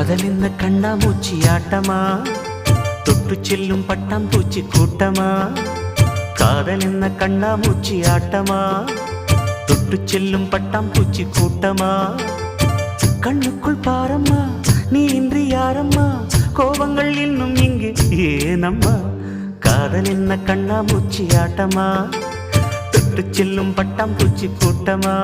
காதல் என்ன கண்ணாமூச்சி ஆட்டமா, தொட்டு செல்லும் பட்டாம்பூச்சி கூட்டமா. காதல் என்ன கண்ணாமூச்சி ஆட்டமா, தொட்டு செல்லும் பட்டாம்பூச்சி கூட்டமா. கண்ணுக்குள் பாரம்மா நீ இன்றி யாரம்மா, கோபங்கள் இன்னும் இங்கு ஏனம்மா. காதல் என்ன கண்ணாமூச்சி ஆட்டமா, தொட்டு செல்லும் பட்டாம்பூச்சி கூட்டமா.